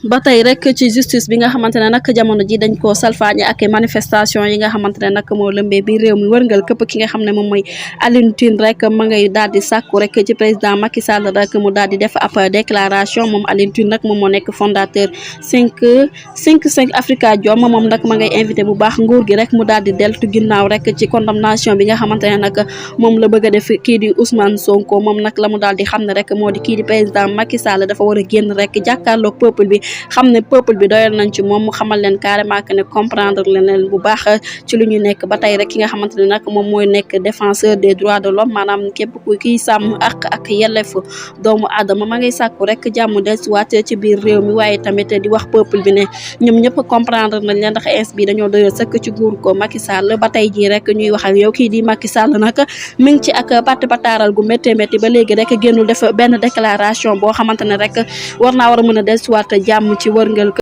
ba tey rek ci justice bi nga xamante ne nag jamono ji dañ koo salfaañe ak manifestation yi nga xamante ne nag moo lëmbee bi réew mi wërngal këpp ki nga xam ne moom mooy Alioune Tine rek ma ngay daal di sàkku rek ci président Macky Sall rek mu daal di def ab déclaration moom Alioune Tine nag moom moo nekk fondateur 5 Africa Jom moom nag ma ngay invité bu baax nguur gi rek mu daal di deltu ginnaaw rek ci condamnation bi nga xamante ne nag moom la bëgg a def kii di Ousmane Sonko moom nag la mu daal di xam ne rek moo di kii di président Macky Sall dafa war a génn rek jàkkaarloog peuple bi xam ne peuple bi doyal nañ ci moom mu xamal leen carrément que ne comprendre leen bu baax ci lu ñu nekk ba tey rek ki nga xamante ne nag moom mooy nekk défenseur des droits de l'homme maanaam képp ku kiy sàmm ak yelleef doomu aadama ma ngay sàkku rek jàmm dellusiwaat ci biir réew mi waaye tamit di wax peuple bi ne ñoom ñëpp comprendre nañ leen ndax ins bi dañoo doyal sëkk ci nguur ko Macky Sall ba tey jii rek ñuy wax ak yow kii di Macky Sall nag mi ngi ci ak parti pataaral gu métti métti ba léegi rek génnul def benn déclaration boo xamante ne rek war naa war a mën a dellusiwaat jàmm ci wërngal